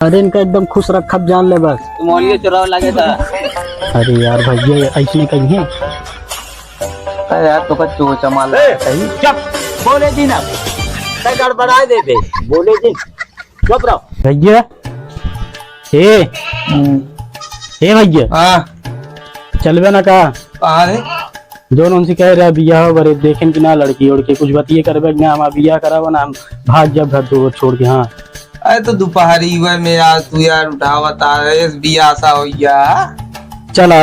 अरे इनका एकदम खुश रखा जान ले बस। मोलियो चुराव लगे था। अरे यार भैया ऐसे कहीं है। अरे यार तो कच्चू चमाल सही। चुप बोले जी ना क्या गड़बड़ा दे दे बोले जी चुप रहो भैया ए भैया हाँ चलबे ना का कहाँ रे? जोन उनसे कह रहा बियाह बरे देखें कि ना लड़की उड़ के कुछ बतिए करबे ना हम बियाह करावा ना हम भाग जब घर दो छोड़ के। हाँ अरे तो दोपहरी हुआ मेरा तू यार उठावता है बिया सा हो गया। चला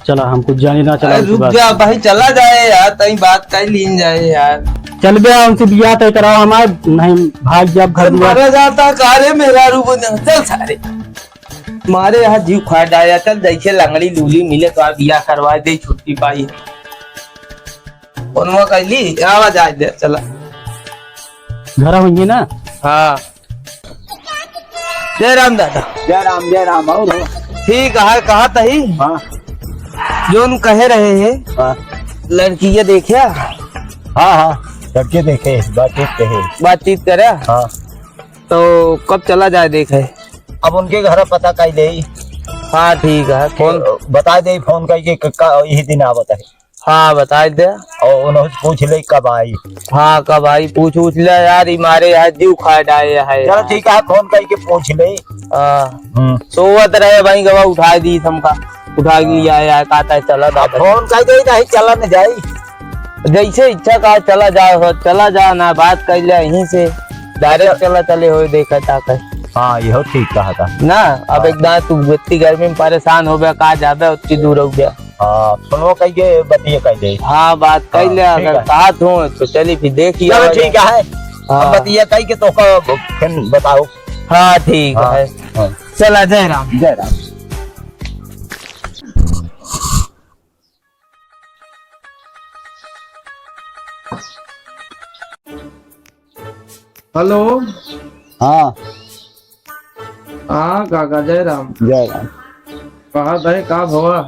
चला हम कुछ जाने ना चला। रुक जा भाई चला जाए यार तई बात कर लीन जाए यार। चल बे उनसे बियाह तय कराओ हमारे नहीं भाग जब घर मरा जाता सारे मेरा रूप चल सारे मारे यहाँ जीव खा डाया। चल जैसे लंगड़ी लूली मिले तो आप बिया करवा दे छुट्टी पाई उनवा कैली आवाज आ दे चला घर होंगे ना। हाँ जय राम दादा। जय राम और ठीक है कहा तही हाँ जो कहे रहे हैं हाँ लड़की ये देखिया। हाँ हाँ लड़के देखे बातचीत करे। हाँ तो कब चला जाए देखे। अब उनके घर पता कर दे। हाँ ठीक है फोन बता दे फोन करके यही दिन आवत है। हाँ बता दे और उन्होंने पूछ ले कब आई। हाँ कब आई पूछ ले यार हमारे यहाँ जीव खा डाए है। चलो ठीक है फोन करके पूछ ले। सोवत रहे भाई गवा उठा दी समका उठा लिया यार कहता है चला फोन कर दे नहीं चला न जाए जैसे इच्छा कहा चला जाओ चला जा ना बात कर लिया यहीं से डायरेक्ट चला चले हो देखा ताकत। हाँ यह ठीक कहा था ना अब एकदम तू इतनी गर्मी में परेशान हो गया कहा जाबे उतनी दूर हो गया। हाँ सुनो कह के बतिए कह दे। हाँ बात कर ले अगर कहा हूँ तो चली फिर देखिए। चलो ठीक है हाँ। बतिए कह के तो फिर बताओ। हाँ ठीक है चला जय राम। जय राम। हेलो हाँ हाँ काका जय राम। जय राम। कहा गए कहा भवा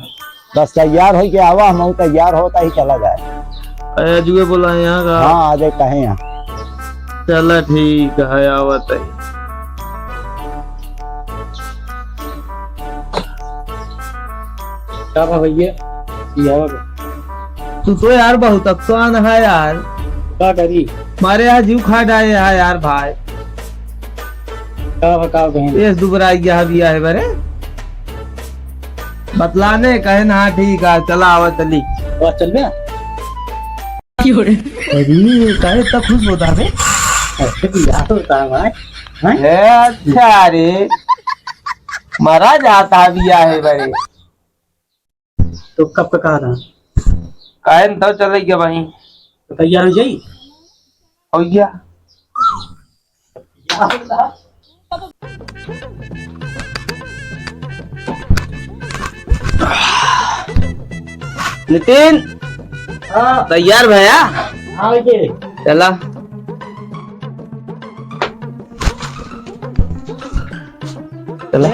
बस तैयार हो के आवा हम तैयार होता ही चला जाए। अरे जुए बोला यहाँ का। हाँ आ जाए कहे यहाँ। चला ठीक है आवत है। क्या भैया तू तो यार बहुत अफसान है यार। क्या करी हमारे यहाँ जीव खा डाले है यार भाई। क्या बहन ये दुबरा गया बिया है बरे बतलाने कहे ना ठीक है चला आवत चली चल बे। अरे कहे तब खुश होता है बियाह होता है भाई। अच्छा रे मरा जाता बिया है बरे तो कब का कहा था कहे तो चले गया भाई तो तैयार हो जाई हो गया। नितिन तैयार भैया। हाँ भैया चला चला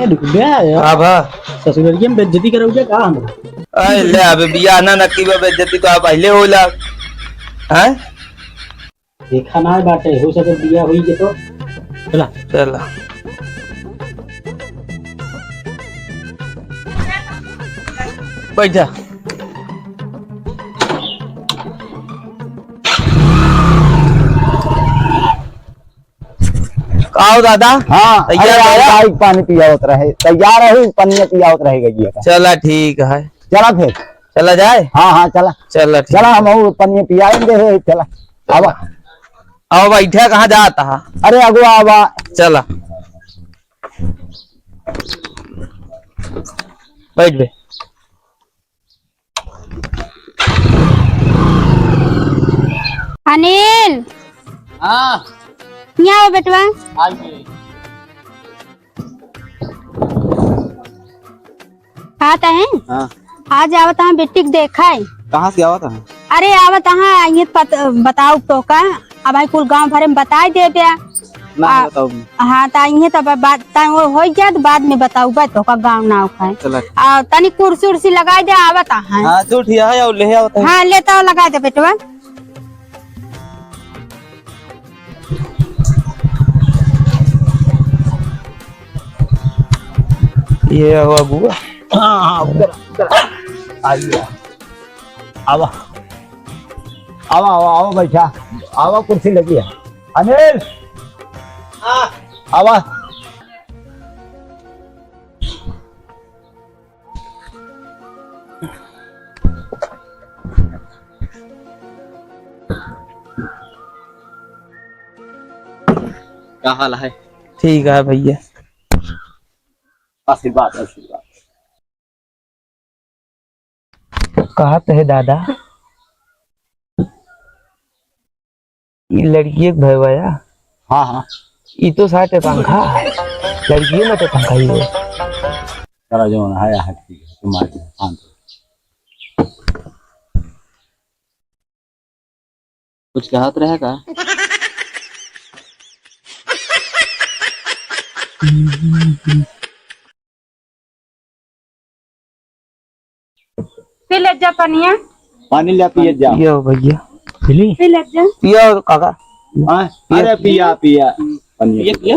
हाँ भा ससुरालिया में बेइज्जती करोगे का हम। अरे ले अबे बिया ना नक्की में बेइज्जती तो आप पहले होला हैं। देखा ना बाटे हो सके बिया हुई के तो चला चला बैठ जा। आओ दादा। हाँ तैयार आया पानी पियावत रहे तैयार है पानी पियावत रहेगा। चला ठीक है चला फिर चला जाए। हाँ हाँ चला चला चला हम पानी पियाएंगे। चला आवा आओ बैठा कहाँ जाता है। अरे अगुआ आवा चला बैठ बे। अनिल हाँ यहाँ आओ बेटवा। आता है हाँ आज आवत है बेटी को देखा है। कहाँ से आवत है। अरे आवत है ये बताओ तो का अब भाई कुल गांव भरे में बता दे दिया। हाँ तो ये तो बात वो हो गया तो बाद में बताऊ तो का गाँव ना उखाए तनी कुर्सी उर्सी लगा दे आवत है। हाँ तो ठीक है और ले आवत है। हाँ लेता लगा दे बेटवा। ये हुआ बुआ। हाँ हाँ उधर उधर आइए आवा आवा आवा आवा बैठा आवा कुर्सी लगी है अनिल आवा क्या हाल है? ठीक है भैया। आशीर्वाद आशीर्वाद कहा तो है दादा ये लड़की एक भैया। हाँ हाँ ये तो 60 पंखा लड़की में तो पंखा ही है। चला जो है ठीक है तुम्हारे शांत कुछ कहत रहेगा। पी ले जा पनिया, पानी ले पिए जा पियो भैया पिली पी ले जा। पियो काका। हाँ, अरे पिया पिया पानी पिया।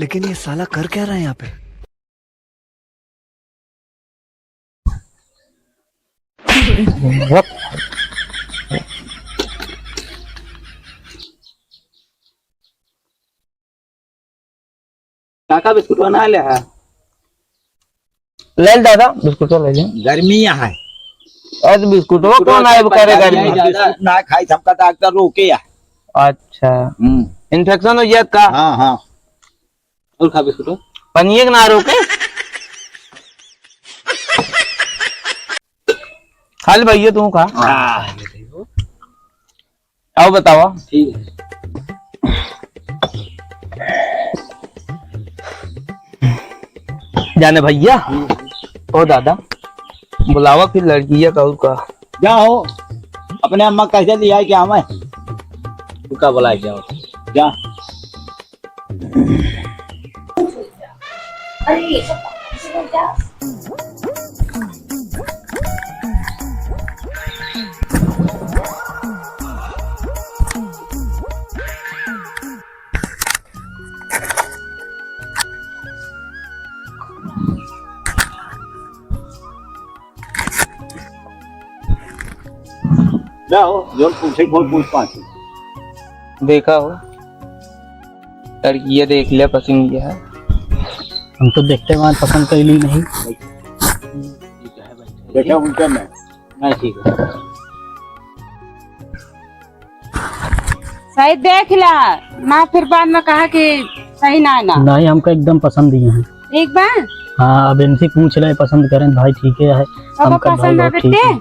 लेकिन ये साला कर क्या रहा है यहाँ पे? काका बिस्कुट बना ले है ले दादा बिस्कुट ले ले। गर्मी यहाँ है अरे बिस्कुट वो कौन आए करे गर्मी बिस्कुट ना खाई सबका डॉक्टर रोके या। अच्छा इन्फेक्शन हो जात का। हाँ हाँ और खा बिस्कुट पनिए ना रोके खाली भैया तू खा। आओ बताओ। ठीक है जाने भैया ओ दादा बुलावा फिर लड़की है कहू का जाओ अपने अम्मा कैसे लिया क्या मैं तू का बुला जाओ जा जाओ जोन पूछे बहुत पूछ पाछ देखा हो लड़की ये देख लिया पसंद किया है। हम तो देखते वहां पसंद कर ली नहीं। देखा उनका मैं नहीं ठीक है सही देख ला ना, फिर बाद में कहा कि सही ना ना। नहीं हमको एकदम पसंद ही है। एक बार हाँ अब इनसे पूछ रहे पसंद करें भाई ठीक है हम कर भाई पसंद बहुत ठीक है।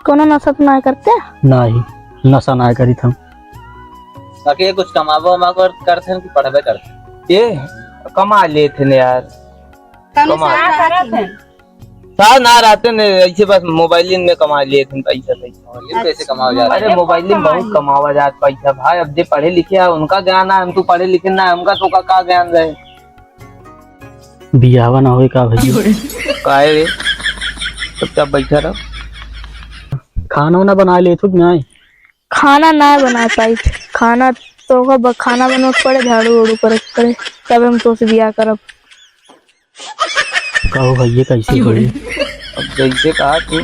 कोनो नशा तो ना करते? नहीं नशा ना करी हम। ताकि कुछ कमाबो हम करते हैं कि पढ़बे करते ये कमा लेते ने यार कमा साथ ना रहते ने ऐसे बस मोबाइल में कमा लेते हैं पैसा पैसा कैसे कमाओ जाता। अरे मोबाइल में बहुत कमावा जाता पैसा भाई। अब जो पढ़े लिखे है उनका ज्ञान है हम तो पढ़े लिखे ना हमका तो का ज्ञान रहे। बियावा ना होए का भैया काहे रे चुपचाप बैठा रहो। खाना वाना बना ले तो नहीं खाना ना बना पाई खाना तो खाना बनवा पड़े झाड़ू उड़ू करे पड़े तब हम तो से बिया करब। कहो भैया कैसे करी अब जैसे कहा तू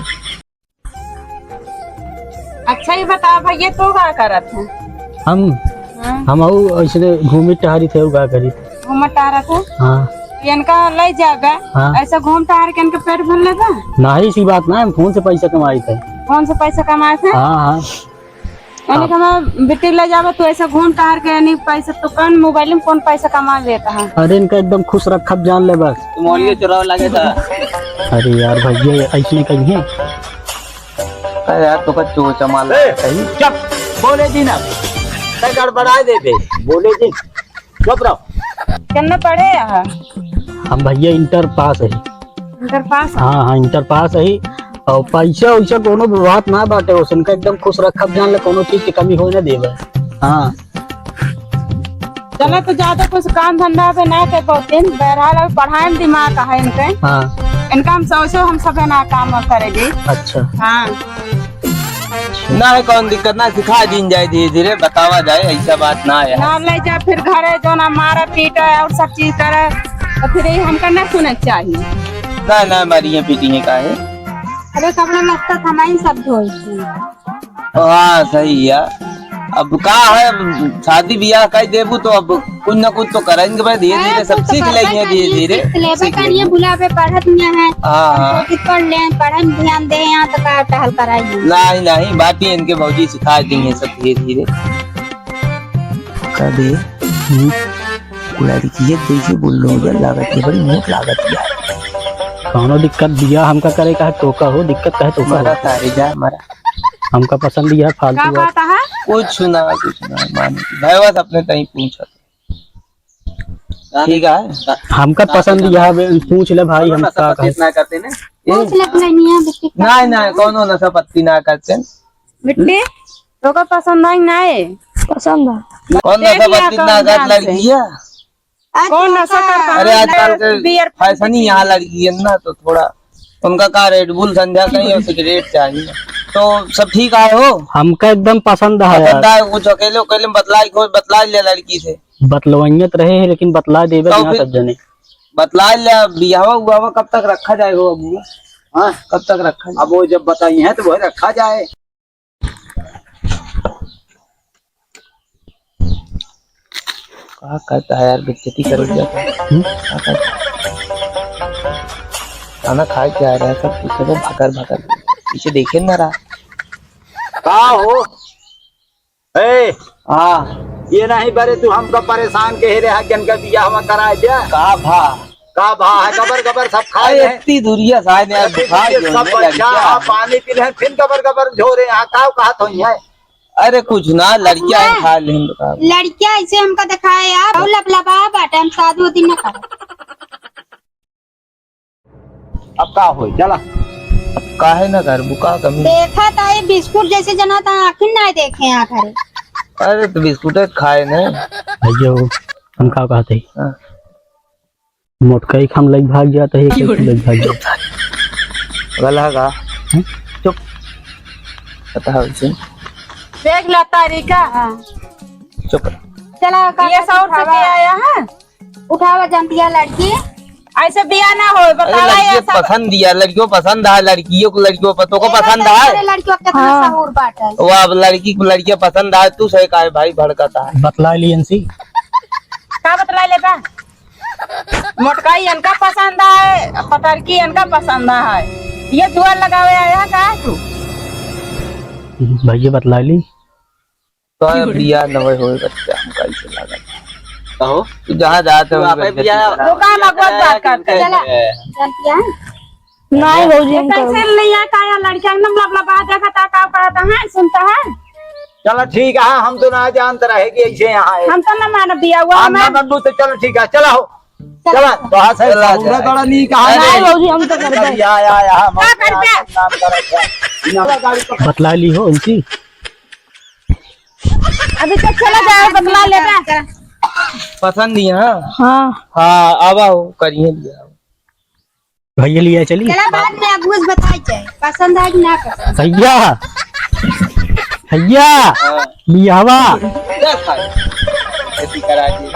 अच्छा ही बता भैया तो क्या करत है? हम ऐसे घूमी टहरी थे उगा करी घूम टहरा था हाँ इनका ले जाबे। हाँ। ऐसा घूम टहर के इनके पेट भर लेगा। नहीं सी बात ना हम फोन से पैसा कमाए थे। कौन से पैसा कमाए थे? हाँ हाँ यानी कि मैं बेटी ले जाबे तो ऐसा घूम टहर के यानी पैसा तो कौन मोबाइल में कौन पैसा कमा लेता है? अरे इनका एकदम खुश रखा जान ले बस। मोलियो चुराव लगे था। अरे यार भैया ऐसे कहीं है यार तो का चोचा माल सही चुप बोले जी ना गड़बड़ा दे बोले जी चुप रहो। करना पड़े यहाँ हम भैया इंटर पास है। इनकर पास हाँ हाँ इंटर पास है और पैसा वैसा कोनो बात ना बाटे उनका एकदम खुश रखा जान ले कोनो चीज की कमी हो ना देवे। हाँ चलो तो ज्यादा कुछ काम धंधा पे ना कर पाते बहरहाल पढ़ाए में दिमाग है इनके। हाँ इनका हम सोचो हम सब ना काम करेंगे। अच्छा हाँ ना है कौन दिक्कत ना सिखा दी जाए धीरे धीरे बतावा जाए ऐसा बात ना है। ना ले जा फिर घरे जो ना मारा पीटा और सब चीज करे तो फिर ये हमका ना सुनना चाहिए। ना मारिए पीटिए का है। अरे कपड़ा लगता था मैं सब धोई थी। हाँ सही है। अब का है शादी ब्याह कर देबू तो अब कुछ न कुछ तो करेंगे भाई धीरे धीरे सब सीख लेंगे धीरे धीरे सीख लेंगे। बुला पे पढ़त में है हाँ पढ़ ले पढ़े में ध्यान दे यहाँ तक टहल कराएगी। नहीं बाकी इनके भौजी सिखा देंगे सब धीरे धीरे। कभी लड़की जैसे बोल लो लागत है बड़ी मोट लागत है। कौनो दिक्कत दिया हमका करे का है तो का हो दिक्कत का है तो का मरा तारे जा मरा हमका पसंद दिया क्या फालतू बात है? कुछ ना मान भाई बस अपने तई पूछा ठीक है। हमका पसंद दिया पूछ ले भाई हम का कहे करते ना पूछ ले अपने निया बिट्टी नहीं कौनो नशा पत्ती ना करते बिट्टी तो का पसंद आई ना है? पसंद है। कौन नशा पत्ती ना कर लड़की है। कौन नशा करता अरे है? आजकल के बियर फैशन ही यहाँ लड़की है ना तो थोड़ा उनका का रेड बुल संध्या कहीं और सिगरेट चाहिए तो सब ठीक आए हो। हमका एकदम पसंद है यार। पसंद आए कुछ अकेले अकेले बतला ले लड़की से बतलवैयत रहे है लेकिन बतला देवे तो यहाँ फिर- सब जने बतला ले बिहावा हुआ कब तक रखा जाएगा अबू। हाँ कब तक रखा जाए? अब वो जब बताई है तो वो रखा जाए। क्या करता है यार बेइज्जती कर जाता है। खाना खा के आ रहा है सब कुछ तो भकर पीछे देखे ना रहा। का हो ए हाँ ये नहीं बरे तू हमको परेशान के रहा जन का बियाह हुआ कराए दिया का भा है गबर सब खाए हैं। इतनी दूरिया साइन यार बुखार ये जो सब होने लग बच्चा गया। पानी पी रहे फिर गबर झोरे यहाँ का कहा तो है। अरे कुछ ना लड़कियां ही खा ले लड़कियां ऐसे हमका दिखाए यार और लपलपा बाटे हम शादी दिन न कर। अब का हो चला काहे ना कर बुका कमी। देखा था ये बिस्कुट जैसे जना था आखिर ना देखे यहाँ घरे। अरे तो बिस्कुट खाए ना भैया वो हम का कहते हाँ। मोटका ही हम लग भाग जाता है लग भाग जाता गला का चुप पता है उसे देख ला तारीका चुप। चला ये सौर से के आया है उठावा जंतिया लड़की ऐसे बिया ना हो अरे बतावा ये लड़कियों सब पसंद दिया लड़कियों पसंद है लड़कियों को लड़कियों पतों को पसंद है। लड़कियों का कितना सहूर बाटे। वो अब लड़की को लड़कियां पसंद है तू सही का भाई भड़कता है। बतला लियंसी का बतला ले बा मोटकाई इनका पसंद है पतरकी इनका पसंद है। ये जुआ लगावे आया का तू भैया बतला ली तो दिया नवे होए बच्चा हम कैसे लागत कहो तू जहां जाते हो दुकान लगवत बात करते चला जंतिया नहीं भौजी हम कैसे नहीं आ काया लड़का एकदम लबलबा देखा ता का कहता है सुनता है। चलो ठीक है हम तो ना जानते रहेगी ऐसे यहाँ है। हम तो न मान बिया हुआ हम ना बंधु तो चलो ठीक है चला हो चला तो हाँ सही चला पूरा जाए। बड़ा नहीं कहा नहीं भौजी हम तो कर दे। या बतला ली हो इनसी अभी तक चला जाए बतला ले बा पसंद ही है। हाँ हाँ आवा हो करिए लिया भैया लिया चली चला बाद में अबूस बताई जाए पसंद है कि ना पसंद। भैया भैया लियावा क्या खाए खेती करा के